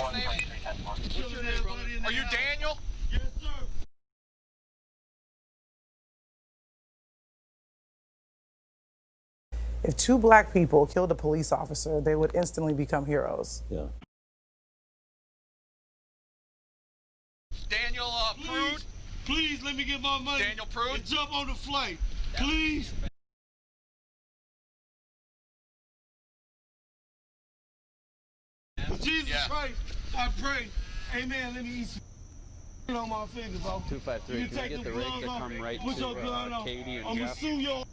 What's your name, brother? Are you Daniel? Yes, sir. If two black people killed a police officer, they would instantly become heroes. Yeah. Daniel Prude? Please let me get my money. Daniel Prude? And jump on the flight. Please. Jesus Christ, I pray. Amen. Let me eat some on my fingers, bro. 253. Can we get the rig to come right Put your gun to on. Katie and I'm gonna Jeff? sue your.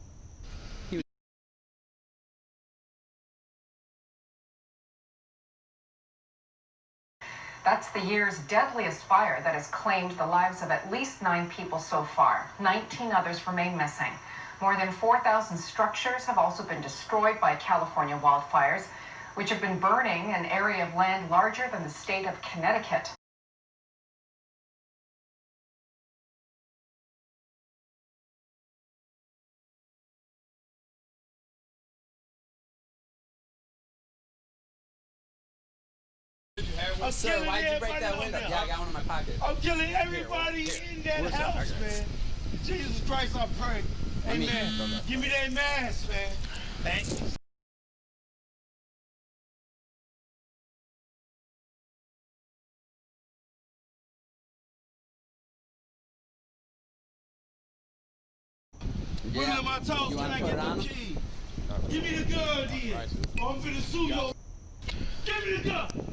That's the year's deadliest fire that has claimed the lives of at least 9 people so far. 19 others remain missing. More than 4,000 structures have also been destroyed by California wildfires, which have been burning an area of land larger than the state of Connecticut. Sir, why'd you break that window? Yeah, I got one in my pocket. I'm killing everybody in that house, man. Jesus Christ, I pray. Amen. Give me that mask, man. Thank you. Put it on my toes. Can I get the key? Give me the gun, then. I'm finna sue you. Give me the gun.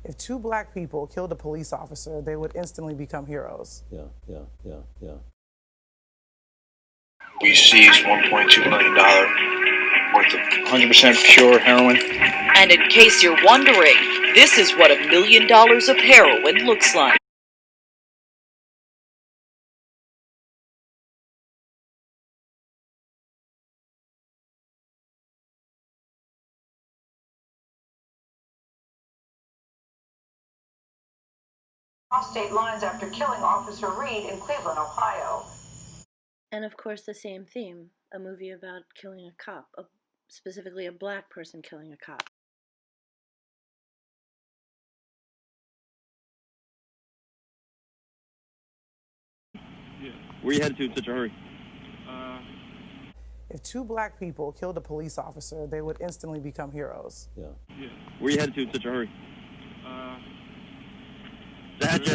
If two black people killed a police officer, they would instantly become heroes. Yeah. We seized $1.2 million worth of 100% pure heroin. And in case you're wondering, this is what $1 million of heroin looks like. Off state lines after killing Officer Reed in Cleveland, Ohio. And of course the same theme, a movie about killing a cop, specifically a black person killing a cop. Yeah. Where you headed to in such a hurry? If two black people killed a police officer, they would instantly become heroes. Yeah. Where you headed to in such a hurry? I had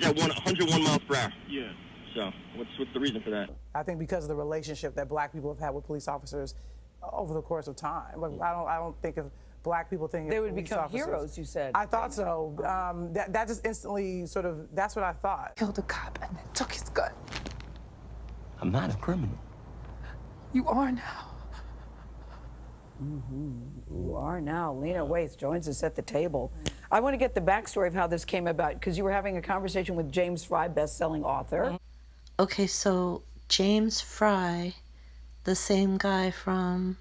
you 101 miles per hour. Yeah. So, what's the reason for that? I think because of the relationship that black people have had with police officers over the course of time. Like, I don't think of black people thinking They of would police become officers. heroes, you said. I thought so. That just instantly sort of, that's what I thought. Killed a cop and then took his gun. I'm not a criminal. You are now. You are now. Lena Waithe joins us at the table. I want to get the backstory of how this came about, because you were having a conversation with James Fry, best-selling author. Okay, so James Fry, the same guy from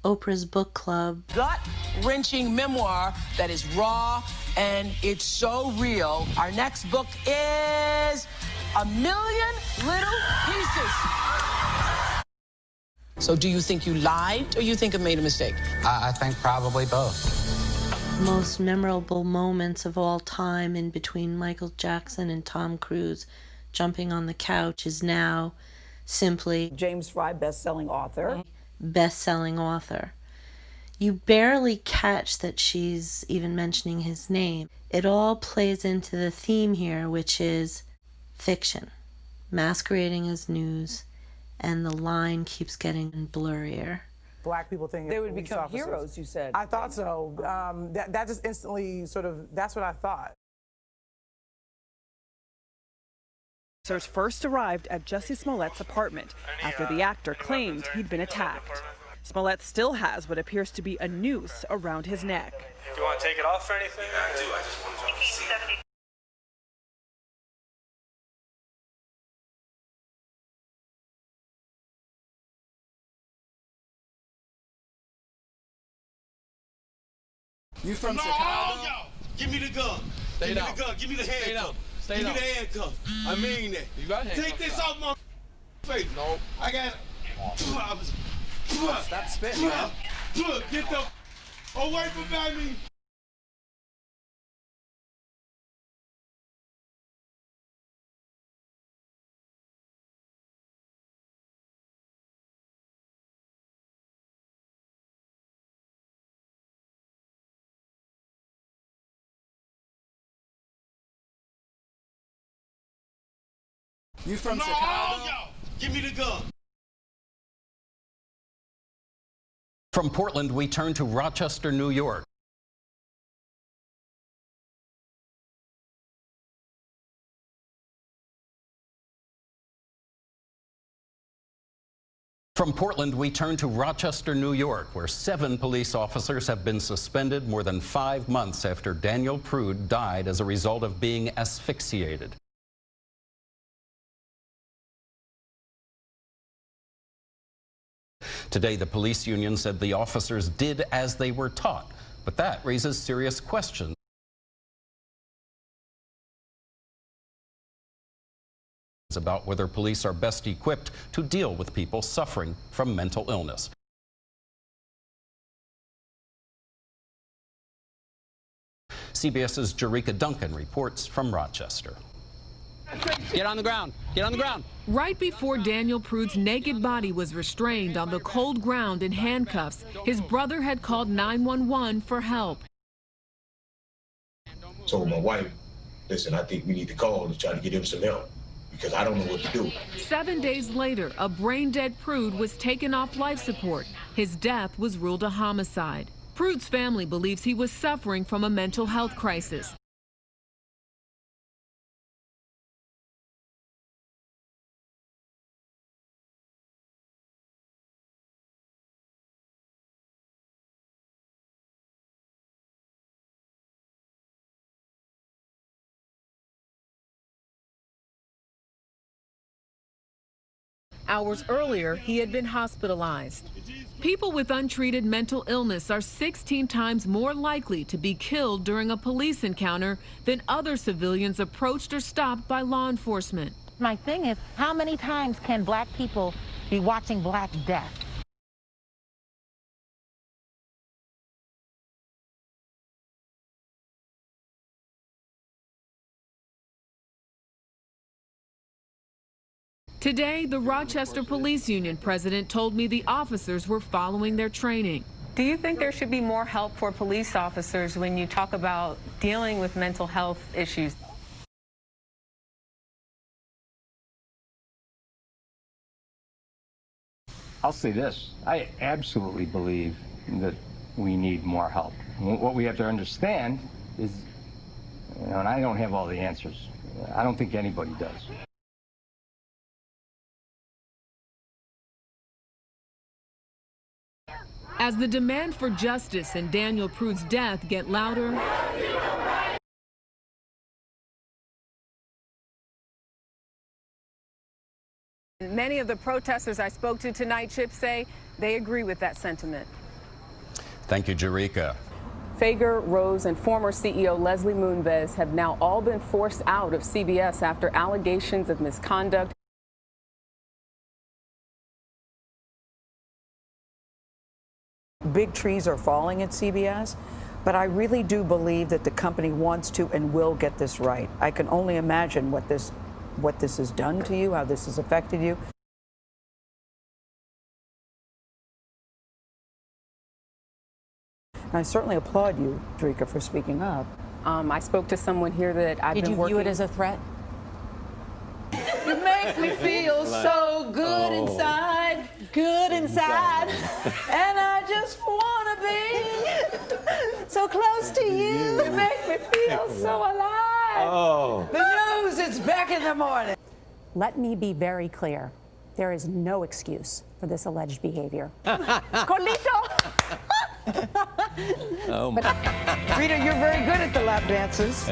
Oprah's book club. Gut-wrenching memoir that is raw and it's so real. Our next book is A Million Little Pieces. So do you think you lied or you think I made a mistake? I think probably both. Most memorable moments of all time in between Michael Jackson and Tom Cruise jumping on the couch is now simply James Fry, best-selling author. Best-selling author. You barely catch that she's even mentioning his name. It all plays into the theme here, which is fiction, masquerading as news, and the line keeps getting blurrier. Black people think They would become heroes, you said. I thought so. That just instantly sort of, that's what I thought. Officers first arrived at Jussie Smollett's apartment after the actor claimed he'd been attacked. Smollett still has what appears to be a noose around his neck. Do you want to take it off or anything? Yeah, I do. I just want to see. You from Chicago? Give me the gun. Give me the gun. Give me the handcuff. Give me the handcuff. I mean that. You got handcuffs. Take this off my face. Nope. I got 2 hours. Stop spitting, man. Look, get the away from me. You from Chicago? Give me the gun. From Portland, we turn to Rochester, New York. From Portland, we turn to Rochester, New York, where 7 police officers have been suspended more than 5 months after Daniel Prude died as a result of being asphyxiated. Today, the police union said the officers did as they were taught, but that raises serious questions about whether police are best equipped to deal with people suffering from mental illness. CBS's Jerika Duncan reports from Rochester. Get on the ground. Get on the ground. Right before Daniel Prude's naked body was restrained on the cold ground in handcuffs, his brother had called 911 for help. Told my wife, listen, I think we need to call and try to get him some help because I don't know what to do. 7 days later, a brain-dead Prude was taken off life support. His death was ruled a homicide. Prude's family believes he was suffering from a mental health crisis. Hours earlier, he had been hospitalized. People with untreated mental illness are 16 times more likely to be killed during a police encounter than other civilians approached or stopped by law enforcement. My thing is, how many times can black people be watching black death? Today, the Rochester Police Union president told me the officers were following their training. Do you think there should be more help for police officers when you talk about dealing with mental health issues? I'll say this. I absolutely believe that we need more help. What we have to understand is, and I don't have all the answers. I don't think anybody does. As the demand for justice and Daniel Prude's death get louder, many of the protesters I spoke to tonight, Chip, say they agree with that sentiment. Thank you, Jerika. Fager, Rose, and former CEO Leslie Moonves have now all been forced out of CBS after allegations of misconduct. Big trees are falling at CBS, but I really do believe that the company wants to and will get this right. I can only imagine what this has done to you, how this has affected you. And I certainly applaud you, Jerika, for speaking up. I spoke to someone here that I've been working... Did you view it as a threat? You make me feel so good inside. Good inside. And I just want to be so close to you. You make me feel so alive. Oh. The news is back in the morning. Let me be very clear. There is no excuse for this alleged behavior. Colito. Oh my. Rita, you're very good at the lap dances.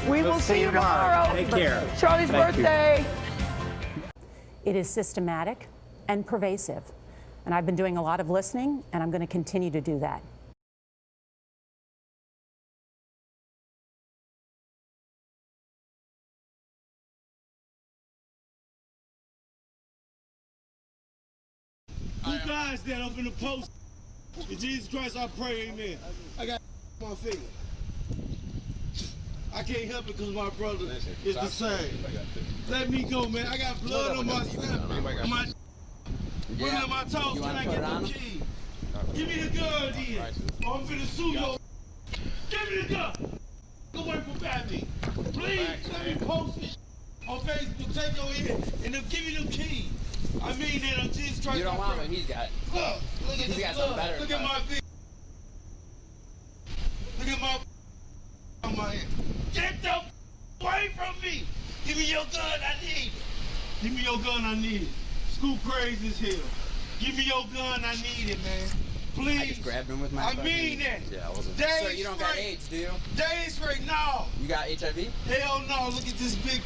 We will see you tomorrow. Take care. Charlie's birthday. It is systematic and pervasive. And I've been doing a lot of listening, and I'm going to continue to do that. You guys, that up in the post. In Jesus Christ, I pray, amen. I got my finger. I can't help it because my brother is the same. Let me go, man. I got blood on my stomach. On my on my toes. Can I get the key? Give me the gun, then. Or I'm finna sue you. Give me the gun. Go away from Batman. Please, let me post it on Facebook. Take your head and then give me them keys. I mean that I'm Jesus Christ. You don't want what he's got. Look at He's this got something blood. better. Look at my feet. Look at my on my hand. Get the away from me. Give me your gun, I need it. Give me your gun, I need it. School crazy as hell. Give me your gun, I need it, man. Please. I just grabbed him with my I mean that. Yeah, I wasn't. Days So you don't got straight. AIDS, do you? Days straight, no. You got HIV? Hell no, look at this big.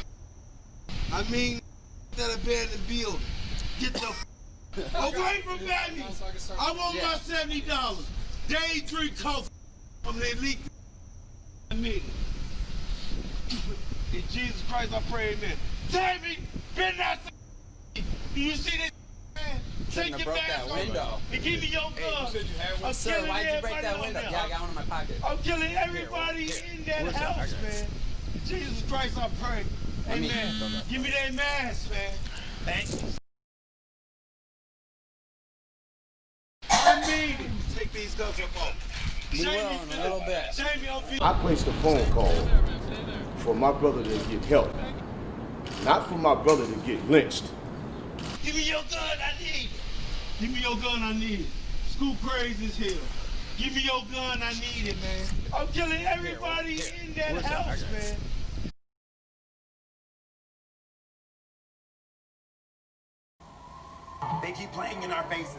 I mean, that abandoned building. Get the away from Batman. I want my $70. Day drink coffee from the elite. I mean, in Jesus Christ, I pray, amen. David, been not. Do you see this? Man, take your mask off and give me your gun. I'm Sir, killing why'd you break everybody that on window? there. Yeah, I got one in my pocket. I'm killing everybody in that house, man. In Jesus Christ, I pray. Amen. Give me that mask, man. Thank you. I mean, take these guns up on. We will in a little bit. I placed a phone call for my brother to get help, not for my brother to get lynched. Give me your gun, I need it. Give me your gun, I need it. School crazy as hell. Give me your gun, I need it, man. I'm killing everybody in that house, man. They keep playing in our faces,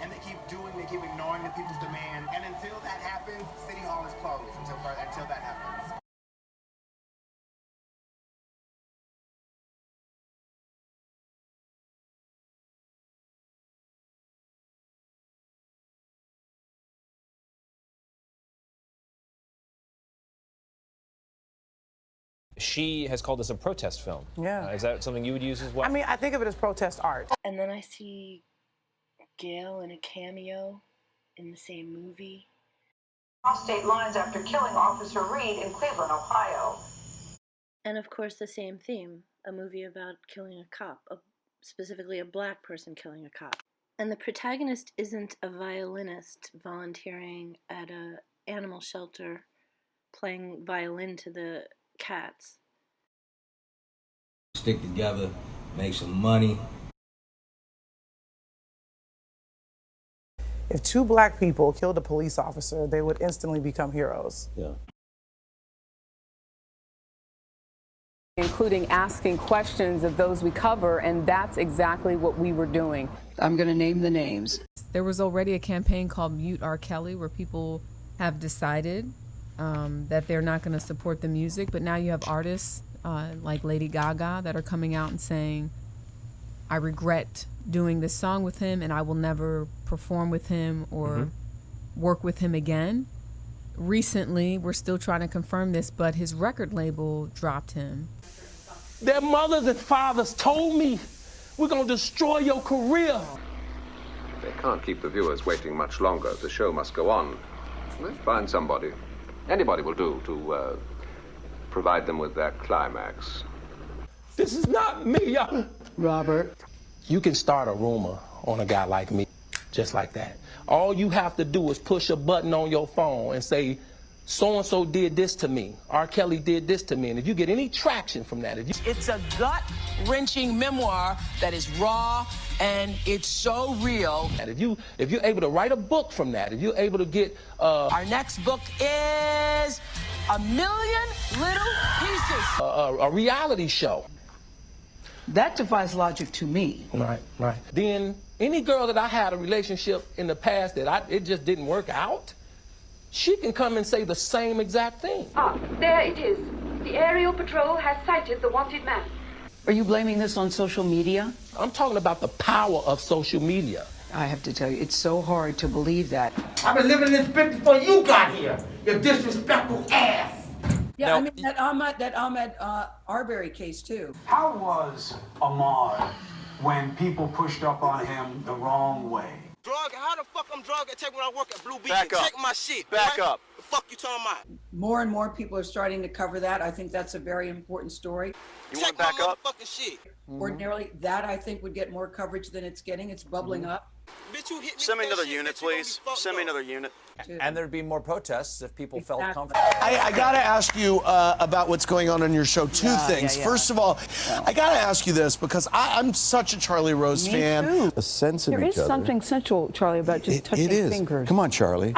and they keep ignoring the people's demand. And until that happens, City Hall is closed until that happens. She has called this a protest film. Yeah. Is that something you would use as well? I mean, I think of it as protest art. And then I see Gail in a cameo in the same movie. Cross state lines after killing Officer Reed in Cleveland, Ohio. And of course, the same theme, a movie about killing a cop, specifically a black person killing a cop. And the protagonist isn't a violinist volunteering at an animal shelter playing violin to the cats. Stick together, make some money. If two black people killed a police officer, they would instantly become heroes. Yeah. Including asking questions of those we cover, and that's exactly what we were doing. I'm going to name the names. There was already a campaign called Mute R. Kelly where people have decided that they're not going to support the music, but now you have artists like Lady Gaga that are coming out and saying, I regret doing this song with him and I will never perform with him or work with him again. Recently, we're still trying to confirm this, but his record label dropped him. Their mothers and fathers told me, we're going to destroy your career. They can't keep the viewers waiting much longer. The show must go on. Find somebody. Anybody will do to provide them with their climax. This is not me. Robert. You can start a rumor on a guy like me, just like that. All you have to do is push a button on your phone and say, so-and-so did this to me. R. Kelly did this to me. And if you get any traction from that, It's a gut-wrenching memoir that is raw and it's so real. And if you're able to write a book from that, if you're able to get Our next book is A Million Little Pieces. A reality show. That defies logic to me. Right. Then any girl that I had a relationship in the past that it just didn't work out, she can come and say the same exact thing. Ah, there it is. The aerial patrol has sighted the wanted man. Are you blaming this on social media? I'm talking about the power of social media. I have to tell you, it's so hard to believe that. I've been living in this bitch before you got here, you disrespectful ass. Yeah, Now, I mean, that Ahmed Arbery case, too. How was Ahmad when people pushed up on him the wrong way? Drug? How the fuck I'm drug and take when I work at Blue Beacon? Back up. Check my shit. Back up. The fuck you talking about? More and more people are starting to cover that. I think that's a very important story. You want to back up? Fucking shit. Ordinarily, that I think would get more coverage than it's getting. It's bubbling up. Bitch, you hit me Send me with that another shit, unit, bitch, you gonna be please. fucked Send me up. another unit. And there'd be more protests if people felt comfortable. I got to ask you about what's going on your show. Two things. First of all, I got to ask you this because I'm such a Charlie Rose fan. Too. A sense of There each is other. something sensual, Charlie, about just touching It is. fingers. Come on, Charlie.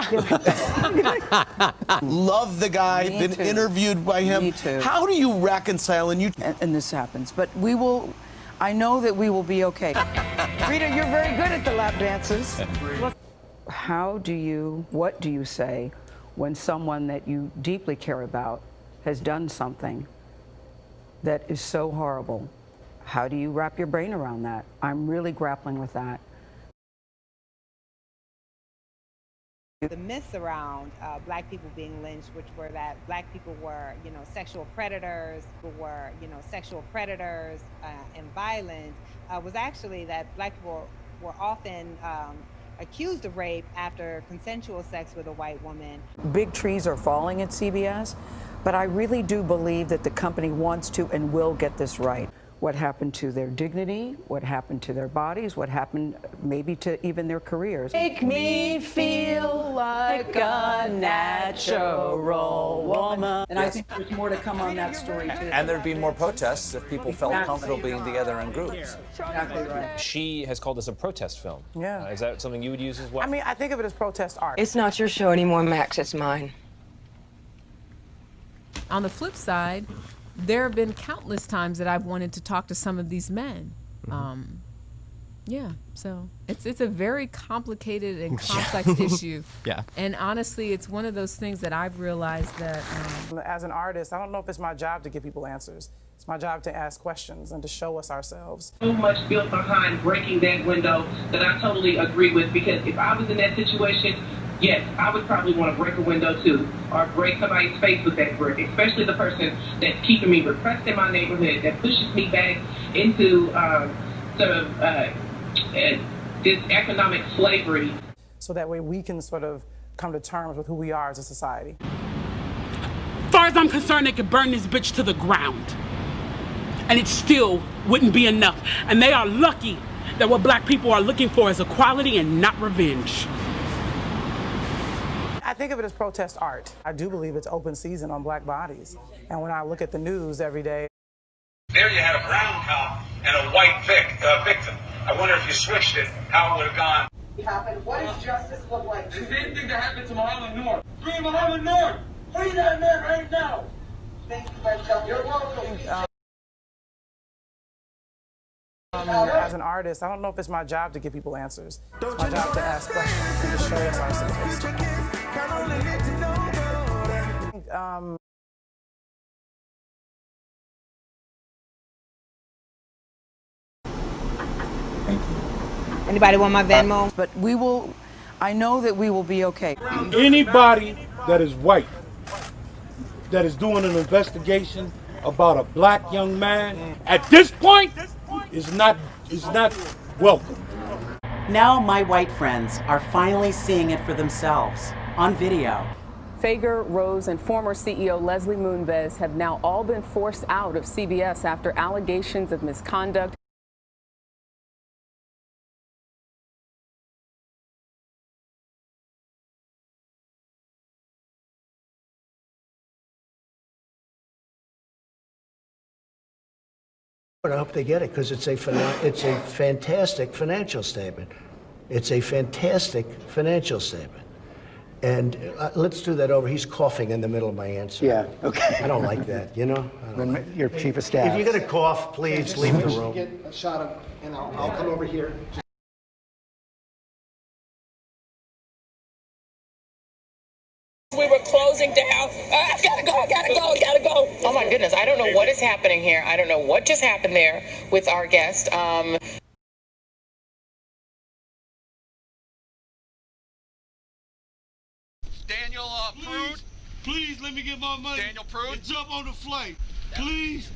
Love the guy. Me Been too. interviewed by him. Me too. How do you reconcile and this happens, but we will. I know that we will be okay. Rita, you're very good at the lap dances. What do you say when someone that you deeply care about has done something that is so horrible? How do you wrap your brain around that? I'm really grappling with that. The myths around black people being lynched, which were that black people were, sexual predators, and violent, was actually that black people were often accused of rape after consensual sex with a white woman. Big trees are falling at CBS, but I really do believe that the company wants to and will get this right. What happened to their dignity, what happened to their bodies, what happened maybe to even their careers. Make me feel like a natural woman. And I think there's more to come on that story, too. And there'd be more protests if people felt comfortable being together in groups. Exactly right. She has called this a protest film. Yeah. Is that something you would use as well? I mean, I think of it as protest art. It's not your show anymore, Max. It's mine. On the flip side, there have been countless times that I've wanted to talk to some of these men. So it's a very complicated and complex issue. Yeah. And honestly, it's one of those things that I've realized that As an artist, I don't know if it's my job to give people answers. It's my job to ask questions and to show us ourselves. So much built behind breaking that window that I totally agree with, because if I was in that situation, yes, I would probably want to break a window too, or break somebody's face with that brick, especially the person that's keeping me repressed in my neighborhood, that pushes me back into this economic slavery. So that way we can sort of come to terms with who we are as a society. As far as I'm concerned, they could burn this bitch to the ground, and it still wouldn't be enough. And they are lucky that what black people are looking for is equality and not revenge. I think of it as protest art. I do believe it's open season on black bodies. And when I look at the news every day. There you had a brown cop and a white victim. I wonder if you switched it, how it would have gone. What does justice look like? The same thing that happened to Muhammad Noor. Free Muhammad Noor! Free that man right now! Thank you, Marcel. You're welcome. As an artist, I don't know if it's my job to give people answers. It's my job to ask questions and to show us ourselves. Anybody want my Venmo? But I know that we will be okay. Anybody that is white, that is doing an investigation about a black young man, at this point, is not welcome. Now my white friends are finally seeing it for themselves on video. Fager, Rose, and former CEO Leslie Moonves have now all been forced out of CBS after allegations of misconduct. I hope they get it, because it's a fantastic financial statement. It's a fantastic financial statement. And let's do that over. He's coughing in the middle of my answer. Yeah, okay. I don't like that, you know? Your chief of staff. If you're going to cough, please leave the room. Get a shot of, and I'll come over here. We were closing down. I gotta go. Oh my goodness, I don't know what is happening here. I don't know what just happened there with our guest. Daniel Prude. Please let me get my money. Daniel Prude. And jump on the flight. Please.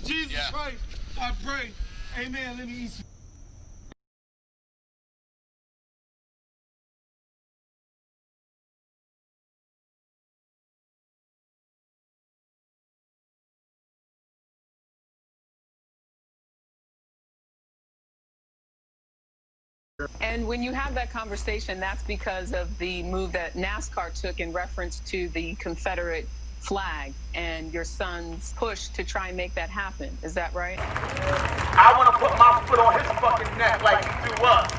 Jesus Christ, I pray. Amen. Let me eat some. And when you have that conversation, that's because of the move that NASCAR took in reference to the Confederate flag and your son's push to try and make that happen. Is that right? I want to put my foot on his fucking neck like he threw us.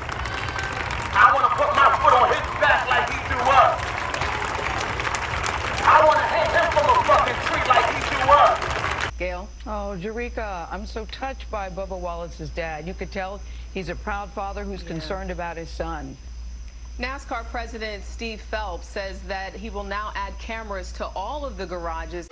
I want to put my foot on his back like he threw us. I want to hang him from a fucking tree like he threw us. Gail? Oh, Jerika, I'm so touched by Bubba Wallace's dad. You could tell he's a proud father who's concerned about his son. NASCAR President Steve Phelps says that he will now add cameras to all of the garages.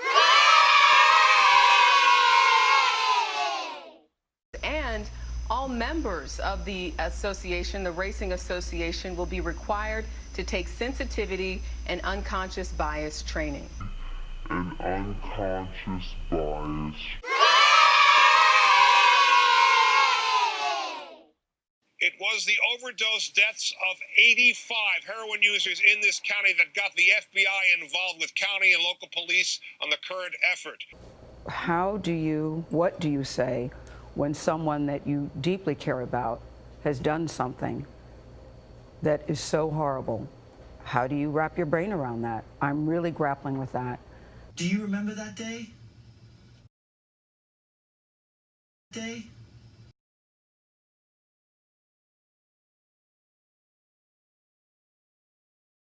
And all members of the association, the racing association, will be required to take sensitivity and unconscious bias training. An unconscious bias. It was the overdose deaths of 85 heroin users in this county that got the FBI involved with county and local police on the current effort. What do you say when someone that you deeply care about has done something that is so horrible? How do you wrap your brain around that? I'm really grappling with that. Do you remember that day?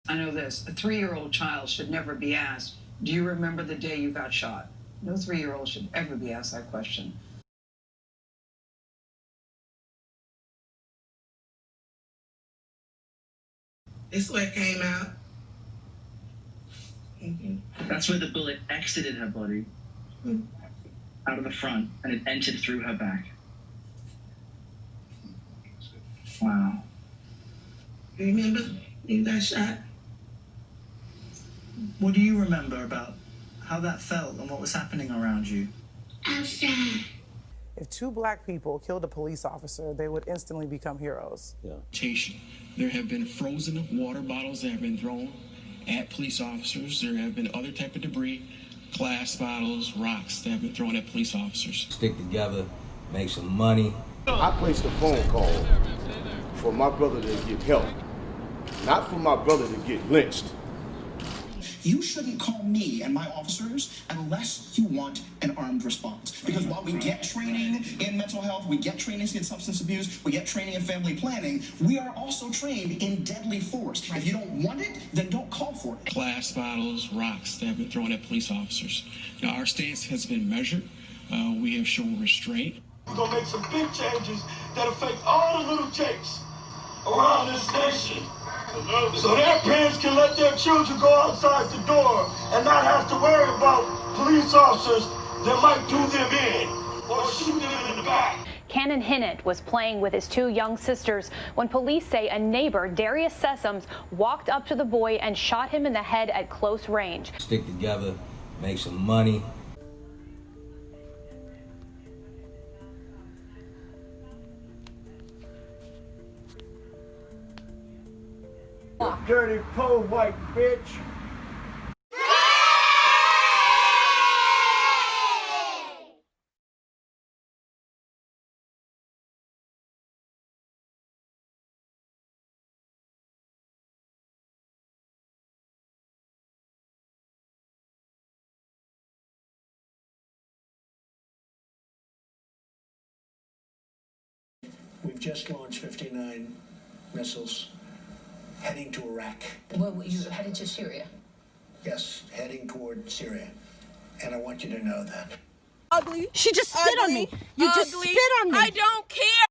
I know this. A 3-year-old child should never be asked, do you remember the day you got shot? No 3-year-old should ever be asked that question. This what came out. That's where the bullet exited her body, out of the front, and it entered through her back. Wow. Remember you got shot? What do you remember about how that felt and what was happening around you? Outside. If 2 black people killed a police officer, they would instantly become heroes. There have been frozen water bottles that have been thrown at police officers. There have been other type of debris, glass bottles, rocks that have been thrown at police officers. Stick together, make some money. I placed a phone call for my brother to get help, not for my brother to get lynched. You shouldn't call me and my officers unless you want an armed response. Because while we get training in mental health, we get training in substance abuse, we get training in family planning, we are also trained in deadly force. If you don't want it, then don't call for it. Glass bottles, rocks that have been thrown at police officers. Now, our stance has been measured. We have shown restraint. We're going to make some big changes that affect all the little Jakes around this nation. So their parents can let their children go outside the door and not have to worry about police officers that might do them in or shoot them in the back. Cannon Hinnant was playing with his 2 young sisters when police say a neighbor, Darius Sessoms, walked up to the boy and shot him in the head at close range. Stick together, make some money. Dirty, poor white bitch. We've just launched 59 missiles heading to Iraq. Well, you headed to Syria. Yes, heading toward Syria. And I want you to know that. Ugly. She just spit on me. You just spit on me. I don't care.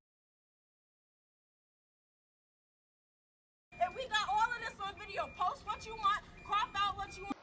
And we got all of this on video. Post what you want, crop out what you want.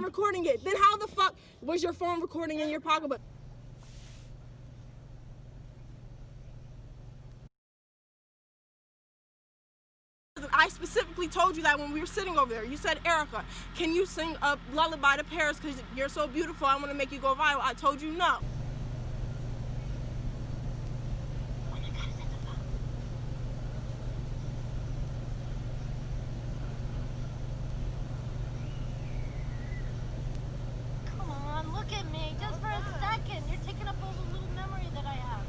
recording it. Then how the fuck was your phone recording in your pocketbook? I specifically told you that when we were sitting over there. You said, Erica, can you sing a lullaby to Paris because you're so beautiful, I want to make you go viral. I told you no. Come on, look at me, just for a second. You're taking up all the little memory that I have.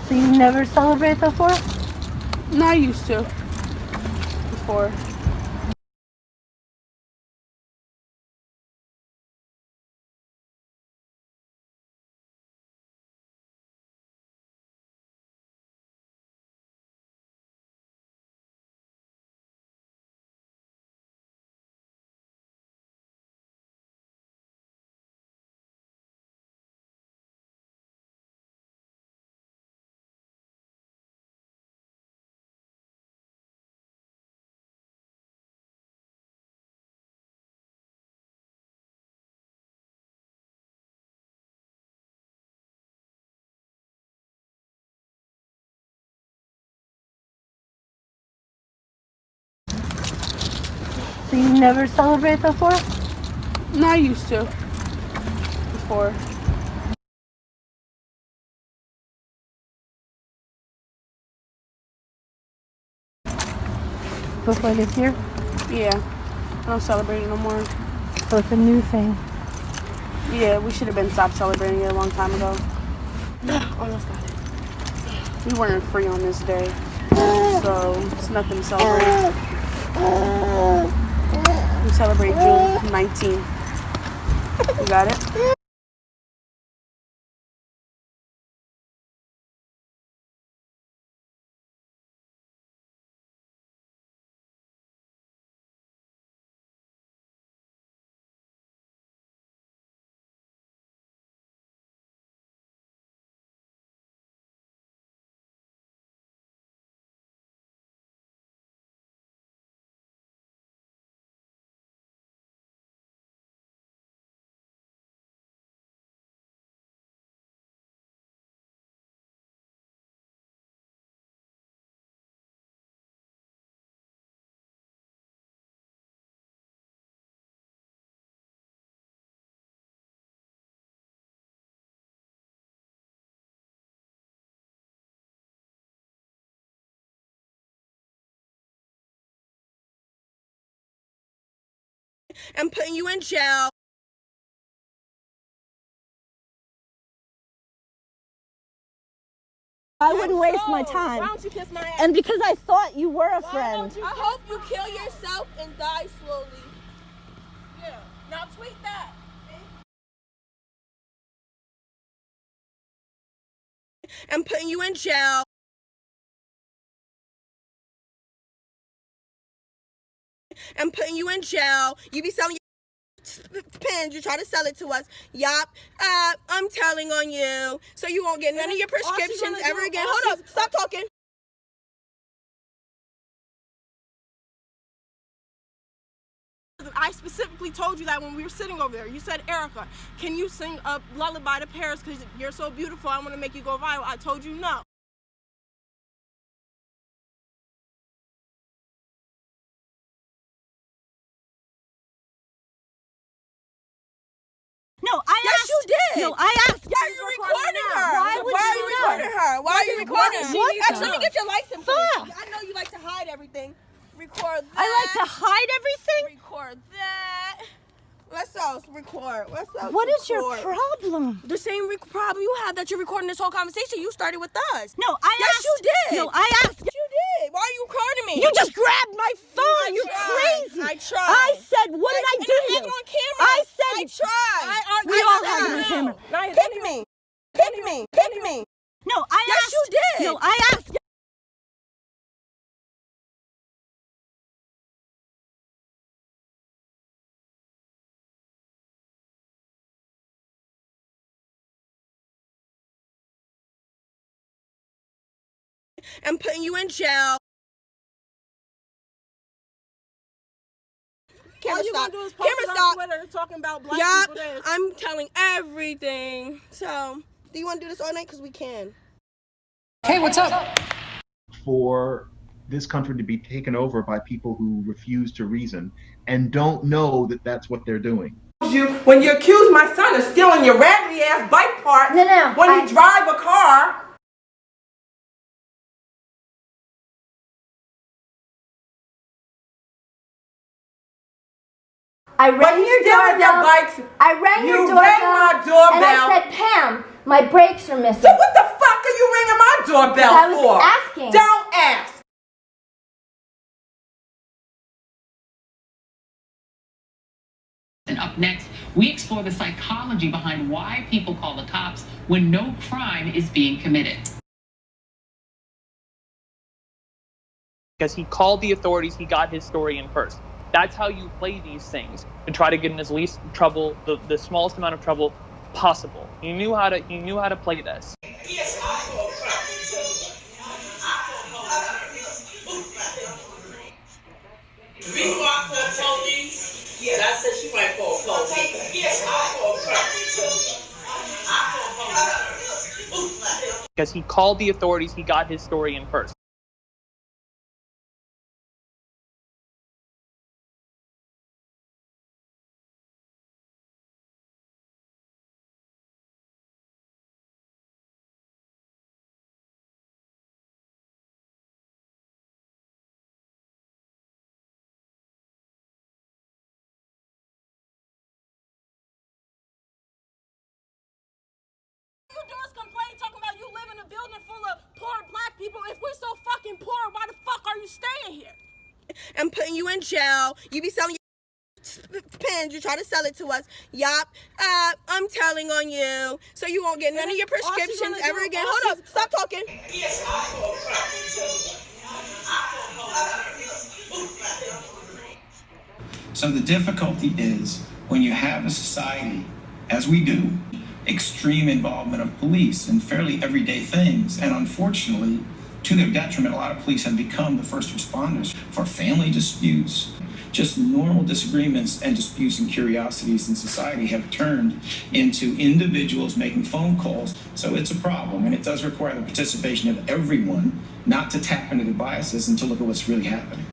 So you never celebrate the 4th? No, I used to. Before. So you never celebrate the 4th? No, I used to. Before. Before this year? Yeah. I don't celebrate it no more. So it's a new thing? Yeah, we should have been stopped celebrating it a long time ago. Almost got it. We weren't free on this day, so it's nothing to celebrate. We celebrate June 19th. You got it? And putting you in jail. I wouldn't waste my time. Why don't you kiss my ass? And because I thought you were a friend. I hope you kill yourself and die slowly. Yeah. Now tweet that. And putting you in jail. And putting you in jail. You be selling your pens. You try to sell it to us. Yup. I'm telling on you. So you won't get none of your prescriptions ever again. Hold up. Stop talking. I specifically told you that when we were sitting over there. You said, Erica, can you sing a lullaby to Paris because you're so beautiful, I want to make you go viral. I told you no. No, yes, asked. You did. No, I asked. Yeah, you're recording her. Why are you recording her? Why are you recording her? Actually, let me get your license. I know you like to hide everything. Record that. I like to hide everything? Record that. Let's else record. What is your problem? The same problem you have that you're recording this whole conversation. You started with us. No, I asked. Yes, you did. No, I asked. You did. me. You just grabbed my phone. You're crazy. I tried. I said, what did I do to you? I have it on camera. I said, I tried. We all have it on camera. Pick me. Pick me. Pick me. No, I asked. Yes, you did. No, I asked. I'm putting you in jail. Camera stop. Camera stop. Twitter talking about black people. I'm telling everything. So, do you want to do this all night? Because we can. Hey, what's up? For this country to be taken over by people who refuse to reason and don't know that that's what they're doing. When you accuse my son of stealing your raggedy ass bike parts when you drive a car. I rang your doorbell. I rang your doorbell. You rang my doorbell. And I said, Pam, my brakes are missing. So what the fuck are you ringing my doorbell I was for? asking. Don't ask. And up next, we explore the psychology behind why people call the cops when no crime is being committed. Because he called the authorities, he got his story in first. That's how you play these things, and try to get in as least trouble, the smallest amount of trouble possible. He knew how to play this. Yeah, I said she might call police. Yes, I call her. Because he called the authorities, he got his story in first. You do is complain talking about you live in a building full of poor black people. If we're so fucking poor, why the fuck are you staying here? I'm putting you in jail. You be selling your pens. You try to sell it to us. Yup. I'm telling on you. So you won't get none of your prescriptions ever again. Hold up. Stop talking. Yes, So the difficulty is when you have a society, as we do, extreme involvement of police in fairly everyday things, and unfortunately, to their detriment, a lot of police have become the first responders for family disputes. Just normal disagreements and disputes and curiosities in society have turned into individuals making phone calls. So it's a problem, and it does require the participation of everyone not to tap into the biases and to look at what's really happening.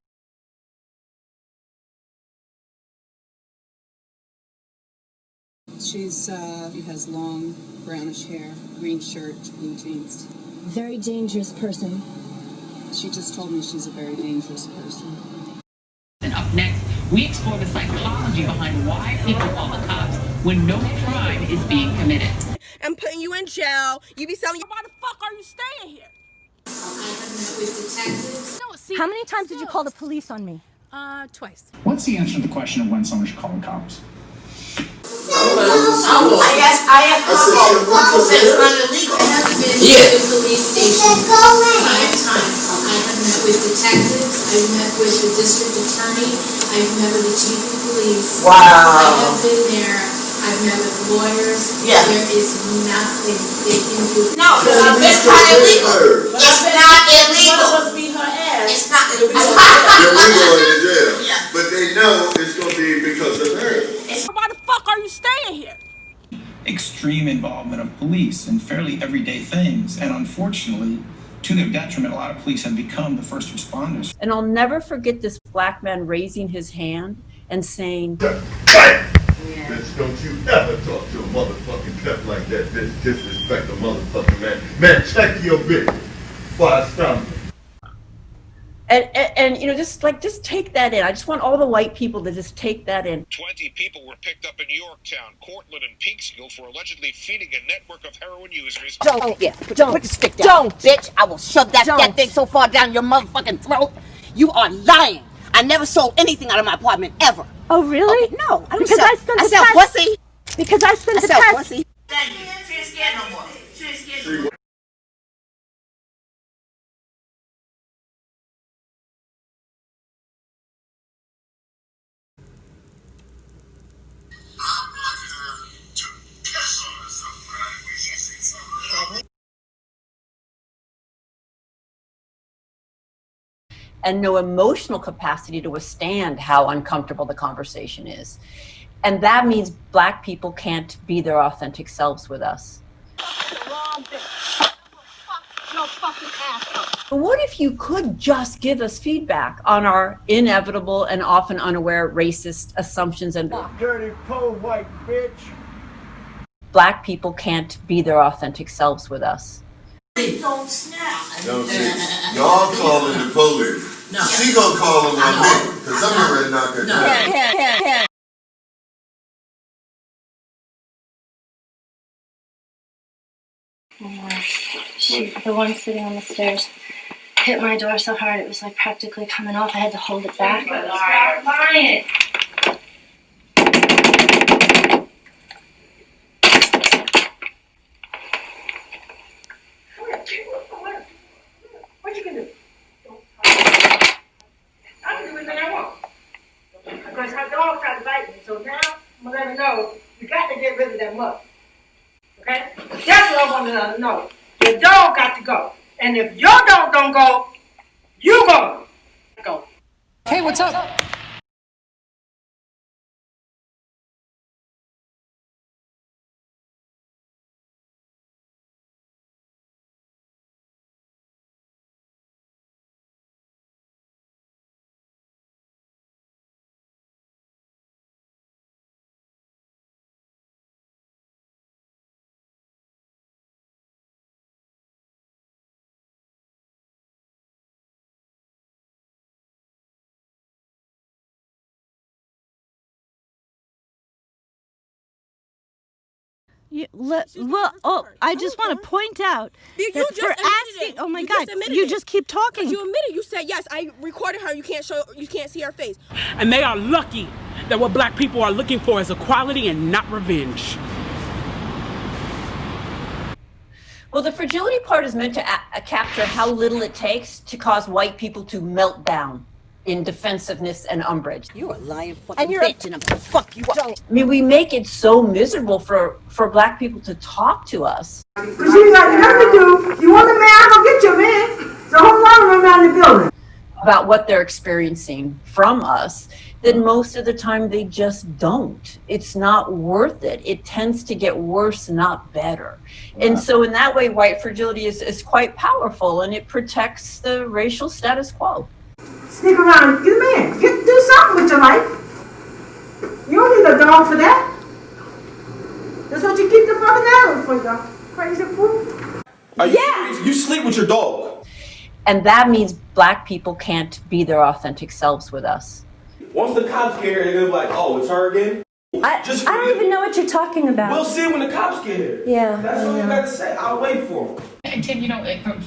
She has long brownish hair, green shirt, blue jeans. Very dangerous person. She just told me she's a very dangerous person. And up next, we explore the psychology behind why people call the cops when no crime is being committed. I'm putting you in jail. You be selling. Why the fuck are you staying here? How many times did you call the police on me? Twice. What's the answer to the question of when someone should call the cops? I have calls that it's illegal. I have been to the police station 5 times. I have met with detectives. I've met with the district attorney. I've met with the chief of police. Wow. I have been there. I've met with lawyers. Yeah. There is nothing they can do. No, it's not illegal. It's not illegal. It's not illegal. They're legal in the jail. Yeah. But they know it's going to be because of her. Why the fuck are you staying here? Extreme involvement of police in fairly everyday things, and unfortunately, to their detriment, a lot of police have become the first responders. And I'll never forget this black man raising his hand and saying, Bitch, don't you ever talk to a motherfucking pep like that. Bitch, disrespect a motherfucking man. Man, check your bitch before I stomp you. and you know, just take that in. I just want all the white people to just take that in. 20 people were picked up in Yorktown, Cortland, and Peekskill for allegedly feeding a network of heroin users. Don't, put your stick down. Don't, bitch. I will shove that thing so far down your motherfucking throat. You are lying. I never sold anything out of my apartment ever. Oh, really? Okay, no, I don't Because sell. I I sell pussy. Because I spent I the sell past. pussy. Thank you. She ain't scared no more. She ain't scared no more. And no emotional capacity to withstand how uncomfortable the conversation is. And that means Black people can't be their authentic selves with us. But what if you could just give us feedback on our inevitable and often unaware racist assumptions and Dirty po white bitch. Black people can't be their authentic selves with us. Don't snap. Don't see. Y'all calling the police. No. She gonna call them on me, because I'm ready to knock her down. The one sitting on the stairs hit my door so hard it was like practically coming off. I had to hold it back. Stop lying. What you can do? I can do anything I want. Because her dog tried to bite me, so now I'm gonna let her know you got to get rid of that mug. Okay? That's what I want to let her know. Your dog got to go. And if your dog don't go, you go. Go. Hey, what's up? I just want to point out You that just for admitted asking. it. Oh my You God! just admitted You it. just keep talking. You admitted. You said yes. I recorded her. You can't see her face. And they are lucky that what black people are looking for is equality and not revenge. Well, the fragility part is meant to capture how little it takes to cause white people to melt down in defensiveness and umbrage. You're a lying fucking bitch, and I'm gonna fuck you up. I mean, we make it so miserable for Black people to talk to us. Because you got nothing to do. You want the man, I'll get your man. So hold on, run around the building. About what they're experiencing from us, then most of the time they just don't. It's not worth it. It tends to get worse, not better. And so in that way, white fragility is quite powerful, and it protects the racial status quo. Sneak around, get a man. Do something with your life. You don't need a dog for that. That's what you keep the fucking animals for, you crazy fool. You sleep with your dog. And that means Black people can't be their authentic selves with us. Once the cops get here, they're gonna be like, oh, it's her again? I don't even know what you're talking about. We'll see when the cops get here. Yeah. That's all you gotta say. I'll wait for them. And Tim,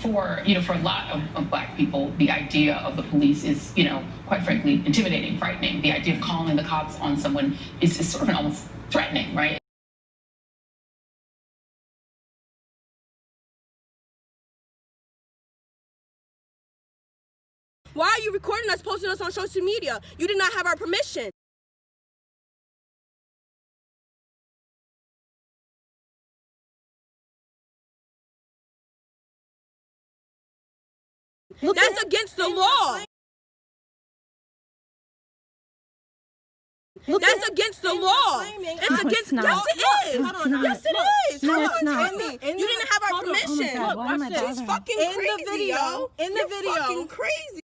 for a lot of Black people, the idea of the police is, quite frankly, intimidating, frightening. The idea of calling the cops on someone is sort of an almost threatening, right? Why are you recording us, posting us on social media? You did not have our permission. That's against the law. That's against the law. It's against. Yes, it is. Yes, it is. No, it's not. You didn't have our permission. Oh my God, why am I She's bothering? fucking crazy, yo. In the video. Fucking crazy.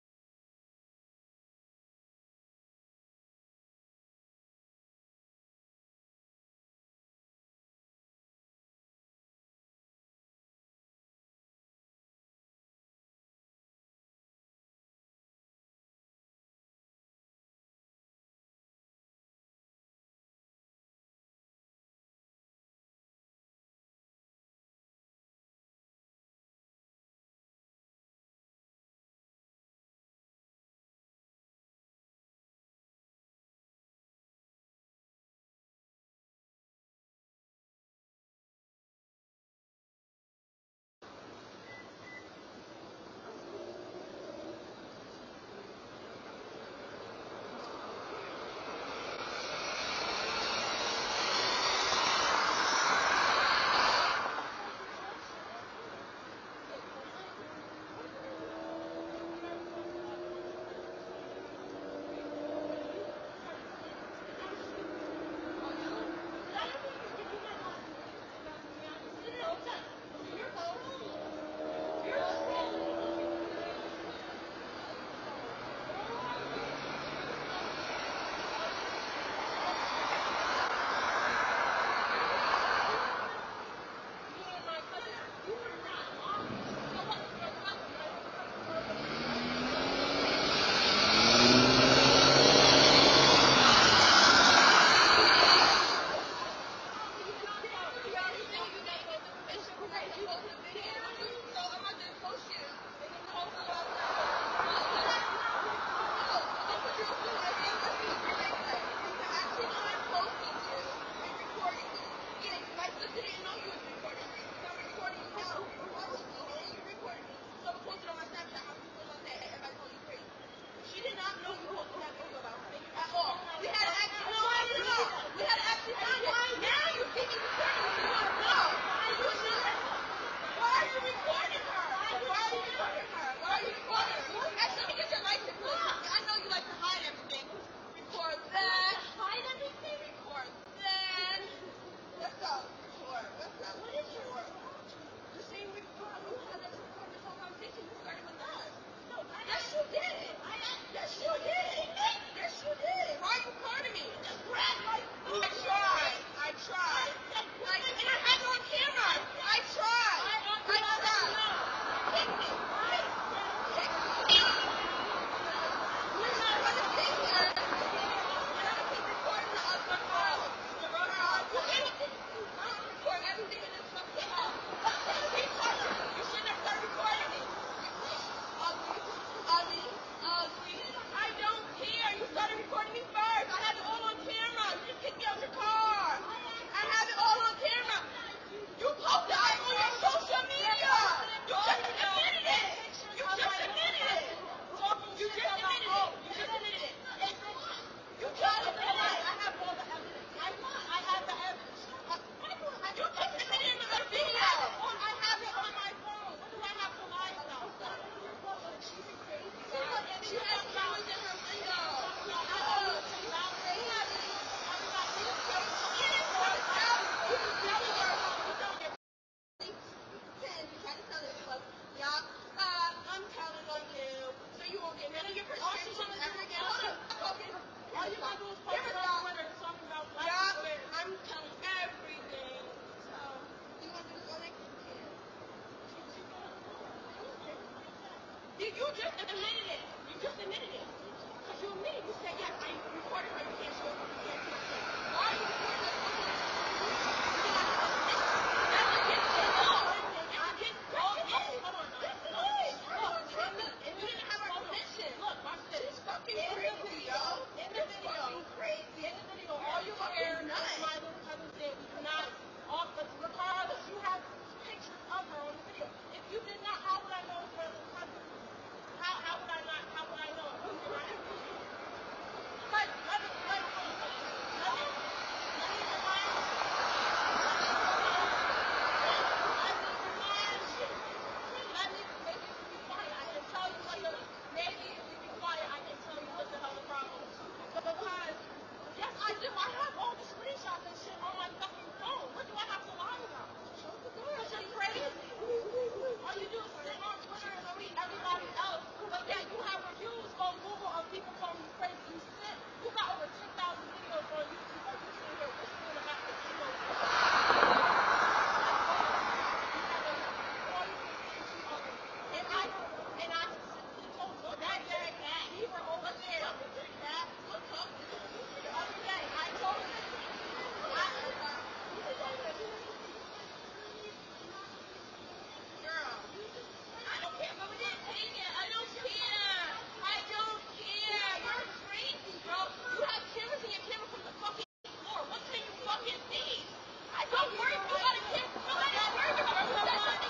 You just admitted it. You just admitted it. Because you admitted, you said, yes, I recorded her, you can't show it. Why are you recording this? Regardless, you have pictures of her on the video. If you did not, how would I know it's her cousin? How would I not? How would I know? Let me remind yes, I do. I have all the screenshots and shit on my fucking phone. What do I have to lie about? Because you're crazy. All you do is sit on Twitter and read everybody else, but yet you have reviews on Google of people calling you crazy. You got over 10,000 videos on YouTube. Are you sitting here whispering about the videos? And I specifically told you that day, we were over there. The other day, I told you. Girl, I don't care, but we didn't take it. I don't care. I don't care. You're crazy, bro. You have cameras in your camera from the fucking floor. What can you fucking see? I don't worry about it. Nobody worries about it.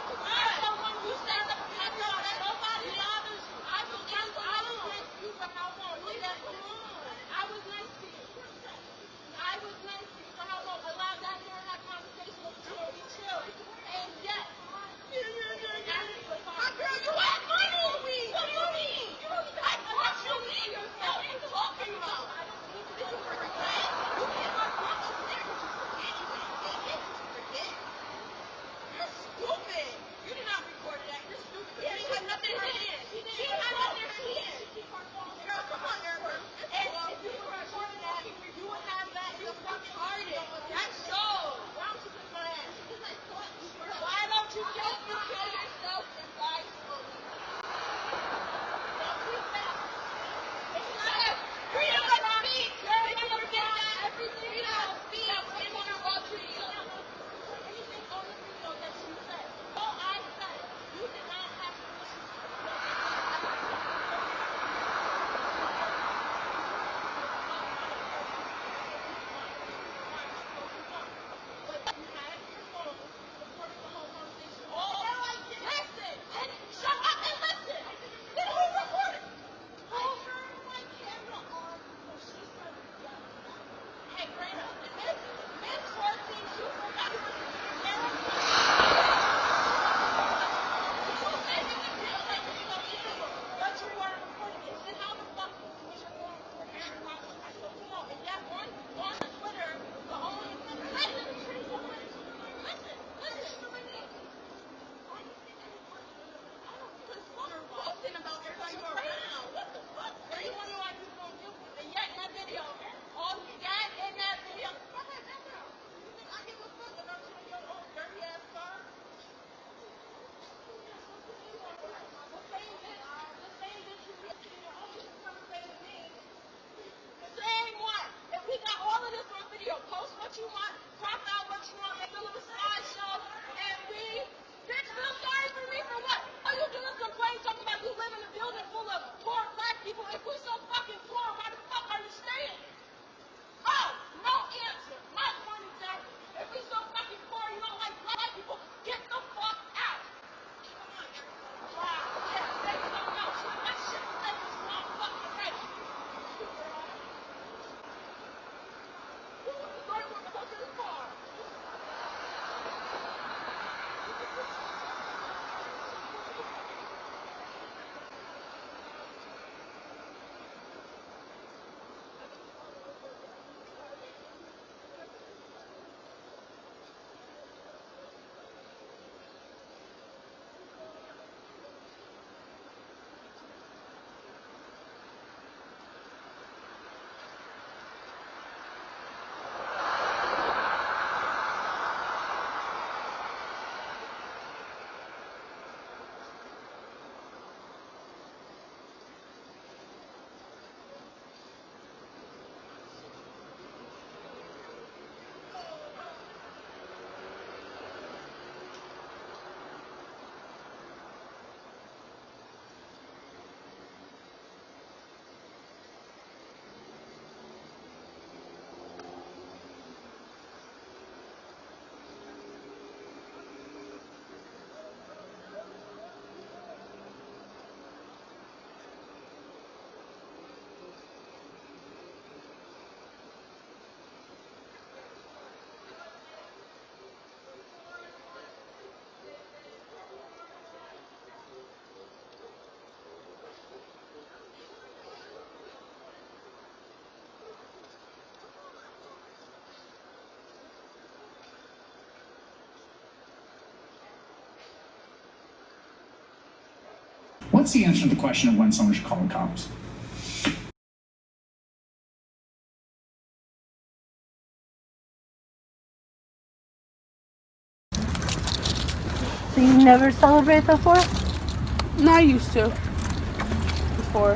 You said something. Nobody bothers you. I was nice to you for how long? I was nice to you. I was nice to you for how long? Allow that man that conversation with you and we chill. And yes. Girl, you had money on me. What do you mean? I brought you in. What are you talking about? Did you forget? You can't brought you there because you forget. You forget. You're stupid. You did not record that. You're stupid. Yeah, she had nothing in her hand. She had nothing in her hand. Girl, come on, Erica. And if you were recording that, you would have that in the fucking artist. That shows. Why don't you kiss my ass? Why don't you kill yourself and die slowly? Don't do that. Freedom of speech. Freedom of speech. Everything you know. Speech. Anyone who wants to you. Anything on the video that you said. All I said. You did not have to listen to but you had your phone recording the whole conversation. Listen! And shut up and listen! Then who recorded? I turned my camera on when she started yelling. Hey, Brenda, Miss Horton, you forgot to put the camera on. You said you would feel like you were camera, but you weren't recording it. Then how the fuck was your phone recording every time I told you no? And yet on the Twitter, the only posting about everybody around. What the fuck? And you wonder why people don't do it. And yet in that video, all that in that video. Go ahead, back up. You think I give a fuck about you in your own dirty ass car? The same bitch you get in your own come say to me. The same one. If we got all of this on video, post what you want, crop out what you want, make a little slideshow, and we bitch feel sorry for me for what? All you do is complain, talking about you live in a building full of poor black people. If we so fucking poor, why the fuck are you staying? Oh, no answer. My point is that if we so fucking poor, you don't like black people, get the fuck out. Come on, girl. Wow. Yeah, say something else. That shit said was not fucking ready. Start with the fucking car. What's the answer to the question of when someone should call the cops? So you never celebrate the 4th? No, I used to. Before.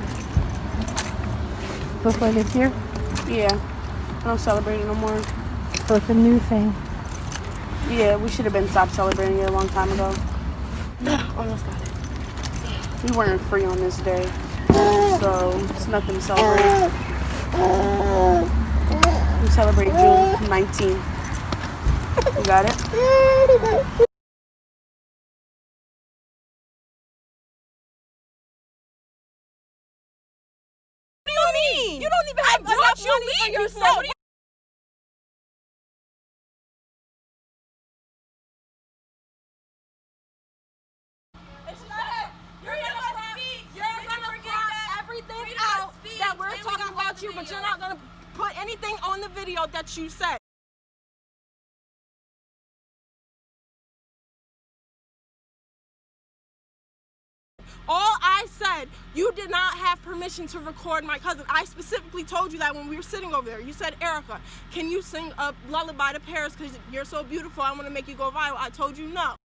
Before this year? Yeah. I don't celebrate it no more. So it's a new thing. Yeah, we should have been stopped celebrating it a long time ago. Almost got it. We weren't free on this day. So it's nothing to celebrate. We celebrate June 19th. You got it? What do you mean? You don't even have enough money for yourself. That we're talking about you, but you're not gonna put anything on the video that you said. All I said, you did not have permission to record my cousin. I specifically told you that when we were sitting over there. You said, Erica, can you sing a lullaby to Paris because you're so beautiful, I want to make you go viral. I told you no.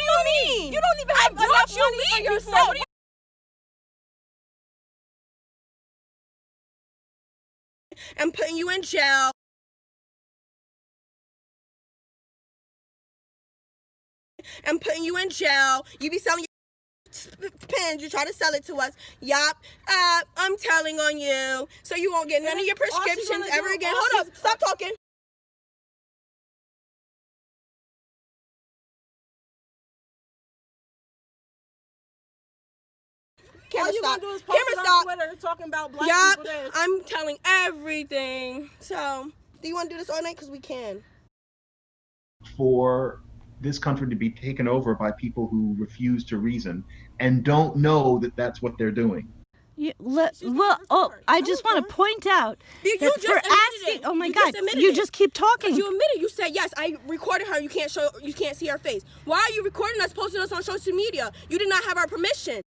What do you mean? You don't even have enough money for yourself. I'm putting you in jail. I'm putting you in jail. You be selling your pens. You try to sell it to us. Yup. I'm telling on you. So you won't get none of your prescriptions ever again. Hold up. Stop talking. Camera stop. Camera stop. Talking about black people. Yup. I'm telling everything. So, do you want to do this all night? Because we can. For this country to be taken over by people who refuse to reason and don't know that that's what they're doing. I just want to point out You that just for admitted asking. it. Oh my You God! just admitted You it. just keep talking. You admitted. You said yes. I recorded her. You can't see her face. Why are you recording us, posting us on social media? You did not have our permission.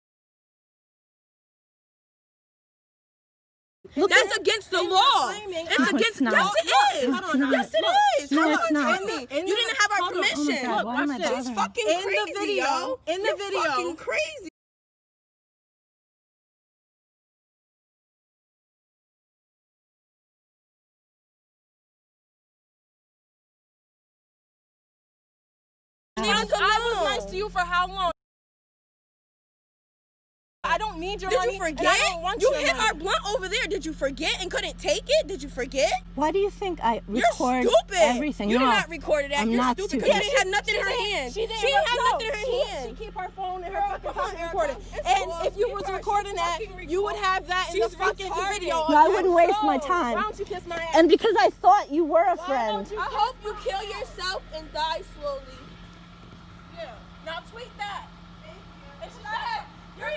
That's against the law. It's against. Yes, it is. Yes, it is. No, it's not. You didn't have our permission. Oh my God, why am I She's bothering? fucking crazy, yo. In the video. Fucking crazy. I was nice to you for how long? I don't need your money. Did you forget? I don't want you hit our blunt over there. Did you forget and couldn't take it? Did you forget? Why do you think I record You're stupid. everything? You did not record it. I'm You're not stupid stupid. because you didn't have nothing in her hand. She didn't have nothing in her hand. She keep her phone in her fucking pocket recording. And if you was recording that, you would have that in the fucking video. No, I wouldn't waste my time. Why don't you kiss my ass? And because I thought you were a friend. I hope you kill yourself and die slowly. Yeah. Now tweet that. You're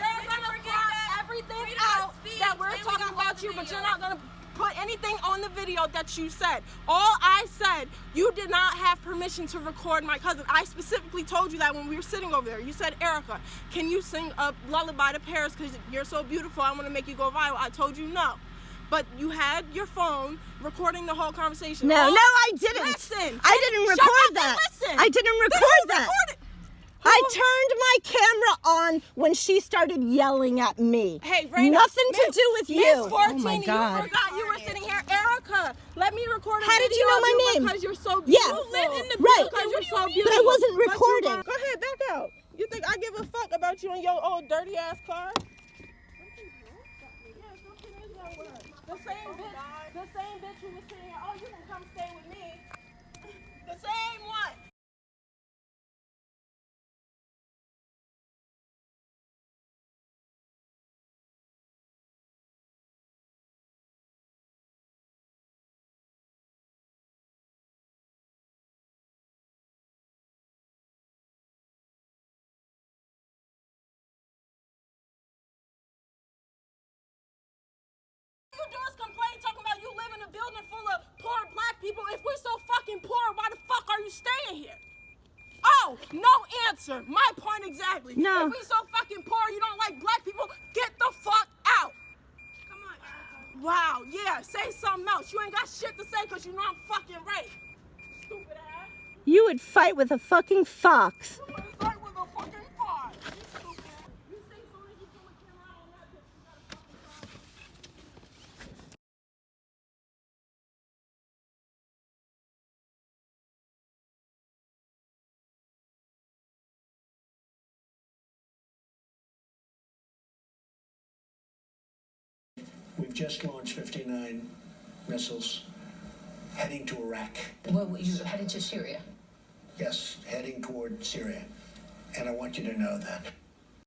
gonna forget everything out that we're talking about you, but you're not gonna put anything on the video that you said. All I said, you did not have permission to record my cousin. I specifically told you that when we were sitting over there. You said, Erica, can you sing a lullaby to Paris because you're so beautiful, I want to make you go viral. I told you no. But you had your phone recording the whole conversation. No, I didn't. Listen. I didn't record that. Listen. I didn't record that. I turned my camera on when she started yelling at me. Hey, Raina, nothing to do with you. Miss Fortini, oh my God. You forgot you were sitting here. Erica, let me record a How did you know my name? Because you're so beautiful. Yeah. You live in the right. because you're so beautiful. But I wasn't recording. Go ahead, back out. You think I give a fuck about you and your old dirty ass car? The same bitch who was sitting here, oh, you can come stay with me. The same one. full of poor black people. If we're so fucking poor, why the fuck are you staying here? Oh, no answer. My point exactly. No. If we so fucking poor, you don't like black people, get the fuck out. Come on, Erica. Wow, yeah, say something else. You ain't got shit to say because you know I'm fucking right. Stupid ass. You would fight with a fucking fox. You would fight with a fucking fox. You stupid ass. You think so that you put a camera out on that bitch, you got a fucking fox. We've just launched 59 missiles heading to Iraq. Well, you headed to Syria. Yes, heading toward Syria. And I want you to know that